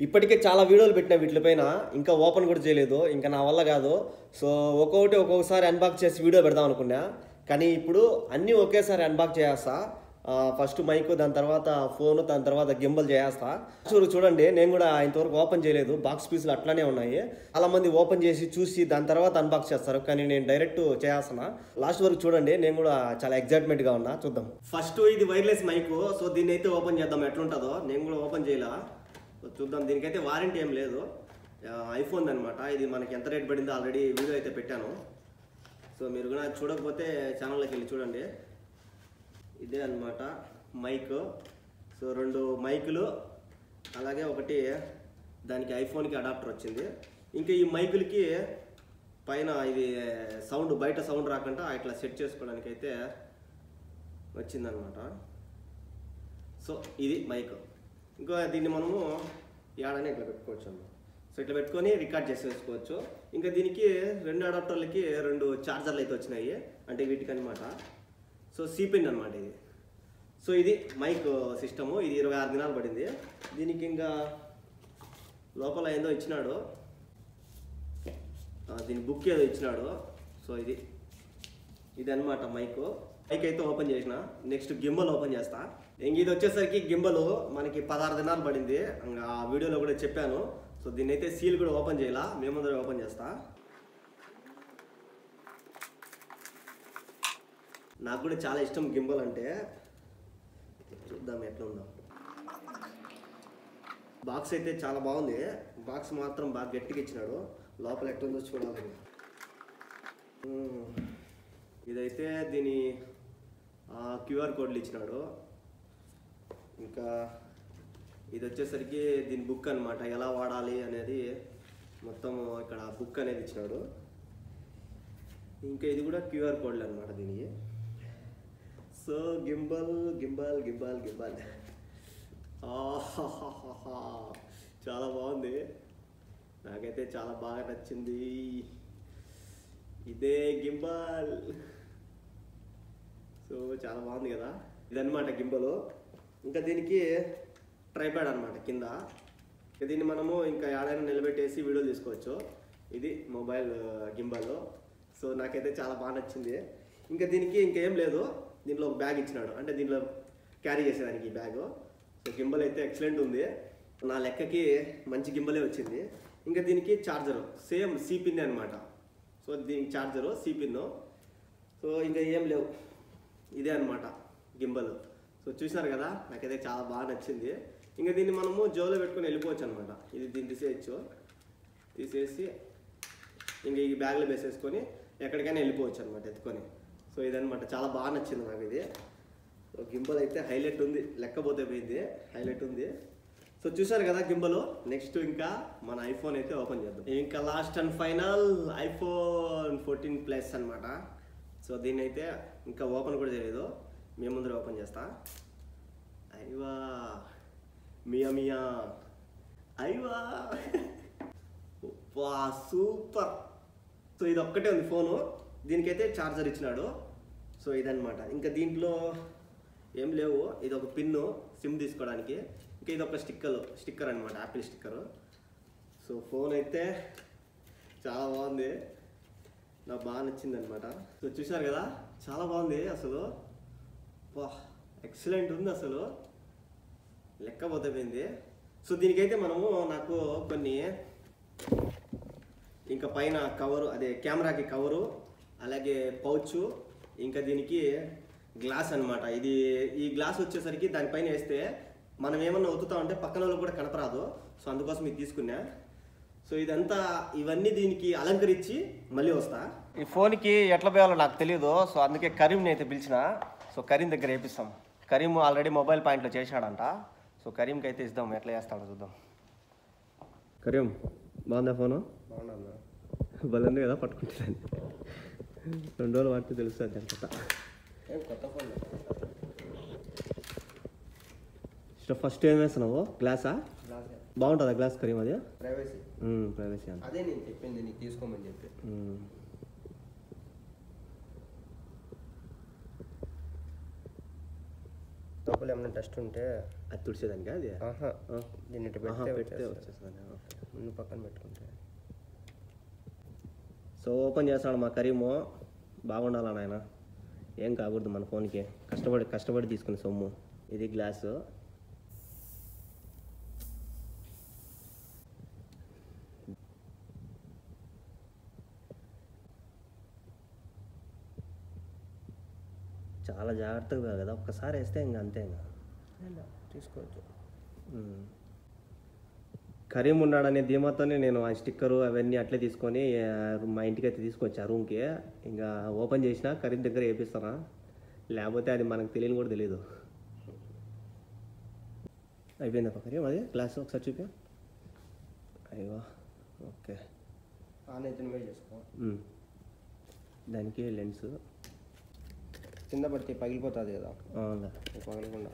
ఇప్పటికే చాలా వీడియోలు పెట్టినా వీటిపైన ఇంకా ఓపెన్ కూడా చేయలేదు. ఇంకా నా వల్ల కాదు. సో ఒక్కొక్కసారి అన్బాక్స్ చేసి వీడియో పెడదాం అనుకున్నా. కానీ ఇప్పుడు అన్నీ ఒకేసారి అన్బాక్స్ చేస్తా. ఫస్ట్ మైక్, దాని తర్వాత ఫోన్, దాని తర్వాత గింబల్ చేస్తా. చూడండి, నేను కూడా ఇంతవరకు ఓపెన్ చేయలేదు. బాక్స్ పీసులు అట్లానే ఉన్నాయి. చాలా మంది ఓపెన్ చేసి చూసి దాని తర్వాత అన్బాక్స్ చేస్తారు. కానీ నేను డైరెక్ట్ చేస్తున్నా. లాస్ట్ వరకు చూడండి. నేను కూడా చాలా ఎగ్జైట్మెంట్గా ఉన్నా. చూద్దాం. ఫస్ట్ ఇది వైర్లెస్ మైక్. సో దీన్ని అయితే ఓపెన్ చేద్దాం ఎట్లుంటుందో. నేను కూడా ఓపెన్ చేయలే. చూద్దాం. దీనికైతే వారంటీ ఏం లేదు. ఐఫోన్ అనమాట. ఇది మనకి ఎంత రేట్ పడిందో ఆల్రెడీ వీడియో అయితే పెట్టాను. సో మీరు కూడా చూడకపోతే ఛానల్లోకి వెళ్ళి చూడండి. ఇదే అనమాట మైక్. సో 2 మైకులు, అలాగే ఒకటి దానికి ఐఫోన్కి అడాప్టర్ వచ్చింది. ఇంకా ఈ మైకులకి పైన ఇది సౌండ్, బయట సౌండ్ రాకుండా ఇట్లా సెట్ చేసుకోవడానికి అయితే వచ్చిందనమాట. సో ఇది మైక్. ఇంకా దీన్ని మనము ఏడనే ఇట్లా పెట్టుకోవచ్చు అన్నమాట. సో ఇట్లా పెట్టుకొని రికార్డ్ చేసేసుకోవచ్చు. ఇంకా దీనికి 2 అడాప్టర్లకి 2 ఛార్జర్లు అయితే వచ్చినాయి, అంటే వీటికి అనమాట. సో సిపిన్ అనమాట ఇది. సో ఇది మైక్ సిస్టము. ఇది 26 దినాలు పడింది. దీనికి ఇంకా లోపల ఏదో ఇచ్చినాడు, దీని బుక్ ఏదో ఇచ్చినాడు. సో ఇది అనమాట మైక్. మైక్ అయితే ఓపెన్ చేసిన. నెక్స్ట్ గింబల్ ఓపెన్ చేస్తా. ఇంక ఇది వచ్చేసరికి గింబల్ మనకి 16 దినాలు పడింది. ఇంకా ఆ వీడియోలో కూడా చెప్పాను. సో దీన్ని అయితే సీల్ కూడా ఓపెన్ చేయాల. మేము ముందర ఓపెన్ చేస్తా. నాకు కూడా చాలా ఇష్టం గింబల్ అంటే. చూద్దాం ఎట్లా ఉందో. బాక్స్ అయితే చాలా బాగుంది. బాక్స్ మాత్రం బాగా గట్టిగా ఇచ్చినాడు. లోపల ఎట్లుందో చూడాలి. ఇదైతే దీని క్యూఆర్ కోడ్లు ఇచ్చినాడు. ఇంకా ఇది వచ్చేసరికి దీని బుక్ అనమాట. ఎలా వాడాలి అనేది మొత్తం ఇక్కడ బుక్ అనేది ఇచ్చినాడు. ఇంకా ఇది కూడా క్యూఆర్ కోడ్లు అనమాట దీనికి. So gimbal gimbal gimbal gimbal చాలా బాగుంది. నాకైతే చాలా బాగా నచ్చింది. ఇదే గింబల్. సో చాలా బాగుంది కదా. ఇదన్నమాట గింబల్. ఇంకా దీనికి ట్రైపాడ్ అనమాట కింద. దీన్ని మనము ఇంకా ఏడైనా నిలబెట్టేసి వీడియో తీసుకోవచ్చు. ఇది మొబైల్ గింబల్. సో నాకైతే చాలా బాగా నచ్చింది. ఇంకా దీనికి ఇంకేం లేదు. దీంట్లో ఒక బ్యాగ్ ఇచ్చినాడు, అంటే దీంట్లో క్యారీ చేసేదానికి ఈ బ్యాగ్. సో గింబల్ అయితే ఎక్సలెంట్ ఉంది. నా లెక్కకి మంచి గింబలే వచ్చింది. ఇంకా దీనికి ఛార్జరు సేమ్ సిపిన్ అనమాట. సో దీనికి ఛార్జరు సిపిన్. సో ఇంకా ఏం లేవు. ఇదే అనమాట గింబల్. సో చూసినారు కదా, నాకైతే చాలా బాగా నచ్చింది. ఇంకా దీన్ని మనము జోలో పెట్టుకొని వెళ్ళిపోవచ్చు అనమాట. ఇది దీన్ని తీసేసి ఇంక ఈ బ్యాగ్లో వేసేసుకొని ఎక్కడికైనా వెళ్ళిపోవచ్చు అనమాట ఎత్తుకొని. సో ఇదనమాట. చాలా బాగా నచ్చింది నాకు ఇది. సో గింబల్ అయితే హైలైట్ ఉంది. లెక్కపోతే పోయింది, హైలైట్ ఉంది. సో చూసారు కదా గింబల్. నెక్స్ట్ ఇంకా మన ఐఫోన్ అయితే ఓపెన్ చేద్దాం. ఇంకా last and final iPhone 14 plus అనమాట. సో దీన్ని అయితే ఇంకా ఓపెన్ కూడా చేయలేదు. మేము ముందర ఓపెన్ చేస్తా. అయ్యవా మియా అయ్యవా వా సూపర్. సో ఇది ఒక్కటే ఉంది ఫోను. దీనికైతే ఛార్జర్ ఇచ్చినాడు. సో ఇదనమాట. ఇంకా దీంట్లో ఏం లేవు. ఇది ఒక పిన్ను సిమ్ తీసుకోవడానికి. ఇంకా ఇది ఒక స్టిక్కర్ అనమాట, యాపిల్ స్టిక్కరు. సో ఫోన్ అయితే చాలా బాగుంది. నాకు బాగా నచ్చింది అనమాట. సో చూసారు కదా, చాలా బాగుంది అసలు. వా ఎక్సలెంట్ ఉంది అసలు, లెక్కపోతే పోయింది. సో దీనికైతే మనము నాకు కొన్ని ఇంకా పైన కవరు, అదే కెమెరాకి కవరు, అలాగే పౌచ్, ఇంకా దీనికి గ్లాస్ అనమాట. ఈ గ్లాస్ వచ్చేసరికి దానిపైన వేస్తే మనం ఏమన్నా ఒత్తుతా ఉంటే పక్కన వాళ్ళు కూడా కనపరాదు. సో అందుకోసం ఇది తీసుకున్నా. సో ఇవన్నీ దీనికి అలంకరించి మళ్ళీ వస్తా. ఈ ఫోన్కి ఎట్లా పోయాలో నాకు తెలియదు. సో అందుకే కరీంని అయితే పిలిచిన. సో కరీం దగ్గర వేపిస్తాం. కరీం ఆల్రెడీ మొబైల్ పాయింట్లో చేశాడంట. సో కరీంకి అయితే ఇద్దాం, ఎట్లా చేస్తాడో చూద్దాం. కరీం బాగుందా ఫోను? బాగున్నా. బలంది కదా, పట్టుకుంటుంది. 2 రోజులు వాడితే తెలుస్తుంది అంత. కొత్త ఫోన్ ఫస్ట్ ఏం వేస్తున్నావు? గ్లాసా? బాగుంటుందా గ్లాస్ కరీం? అది ప్రైవసీ అంత. అదే నేను చెప్పింది నీకు తీసుకోమని చెప్పి. లోపల ఏమైనా డస్ట్ ఉంటే అది తుడిచేదానికి అది ఆహా దీన్ని ఇటు పెడితే వచ్చేస్తుంది. ఓకే, ముందు పక్కన పెట్టుకుంటే. సో ఓపెన్ చేస్తాడు మా కరీము. బాగుండాలా నాయన, ఏం కాకూడదు మన ఫోన్కి. కష్టపడి తీసుకుని సొమ్ము. ఇది గ్లాసు. చాలా జాగ్రత్తగా కదా, ఒక్కసారి వేస్తే ఇంకా అంతే. ఇంకా తీసుకోవచ్చు. కరీం ఉన్నాడనే ధీమాతోనే నేను ఆ స్టిక్కరు అవన్నీ అట్లే తీసుకొని మా ఇంటికి అయితే తీసుకొచ్చా రూమ్కి. ఇంకా ఓపెన్ చేసినా కరీం దగ్గర వేపిస్తానా, లేకపోతే అది మనకు తెలియని కూడా తెలియదు. అయిపోయిందా కరీం అది గ్లాస్? ఒకసారి చూపి. అయ్యో ఓకే, ఆన్ అయితే నువ్వే చేసుకో. దానికి లెన్స్ కింద పడితే పగిలిపోతుంది కదా, అవునా? పగలకుండా.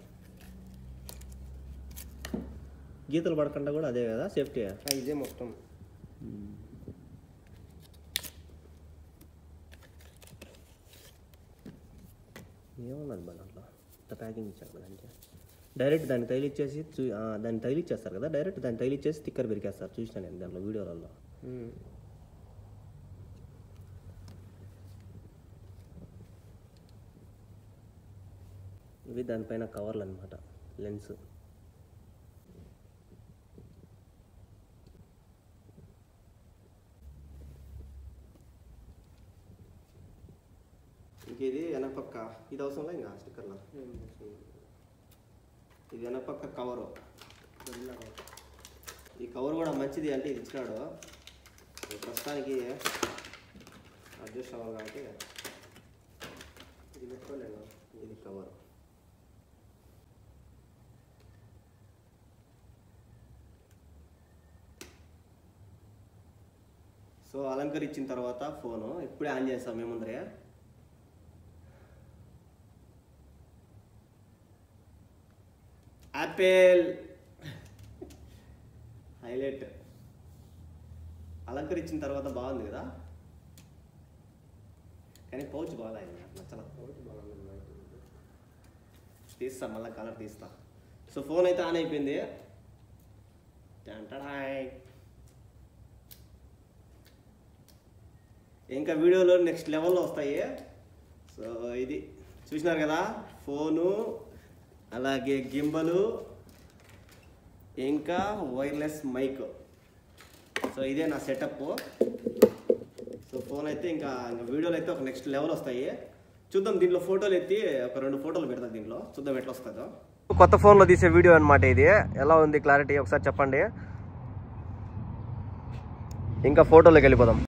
గీతలు పడకుండా కూడా అదే కదా సేఫ్టీ? ఇదే మొత్తం. ఏమన్నది మన దాంట్లో అంత ప్యాకింగ్ ఇచ్చారు దానికి. డైరెక్ట్ దాన్ని తగిలిచ్చేసి దాన్ని తగిలిచ్చేస్తారు కదా, డైరెక్ట్ దాన్ని తగిలిచ్చేసి స్టిక్కర్ పెరికేస్తారు. చూసినా నేను దాంట్లో వీడియోలలో. ఇవి దానిపైన కవర్లు అనమాట, లెన్స్. ఇంక ఇది వెనకపక్క, ఇది అవసరంలో ఇంకా స్టిక్కర్లో. ఇది వెనకపక్క కవరు. ఈ కవర్ కూడా మంచిది అంటే ఇది ఇచ్చినాడు. ప్రస్తుతానికి అడ్జస్ట్ అవ్వాలి కాబట్టి ఇది పెట్టుకోలేను. ఇది కవర్. సో అలంకరించిన తర్వాత ఫోను ఇప్పుడే ఆన్ చేస్తాం మేము ముందరే. యాపిల్ హైలైట్ అలంకరించిన తర్వాత బాగుంది కదా, కానీ పౌచ్ బాగా నచ్చల. తీస్తా మళ్ళీ కలర్ తీస్తా. సో ఫోన్ అయితే ఆన్ అయిపోయింది. ఇంకా వీడియోలో నెక్స్ట్ లెవెల్లో వస్తాయి. సో ఇది చూసినారు కదా, ఫోను, అలాగే గింబలు, ఇంకా వైర్లెస్ మైక్. సో ఇదే నా సెటప్. సో ఫోన్ అయితే ఇంకా వీడియోలు అయితే ఒక నెక్స్ట్ లెవెల్ వస్తాయి. చూద్దాం, దీంట్లో ఫోటోలు ఎత్తి ఒక 2 ఫోటోలు పెడతాను దీంట్లో, చూద్దాం ఎట్లా వస్తుందో. కొత్త ఫోన్లో తీసే వీడియో అనమాట ఇది. ఎలా ఉంది క్లారిటీ ఒకసారి చెప్పండి. ఇంకా ఫోటోలోకి వెళ్ళిపోదాం.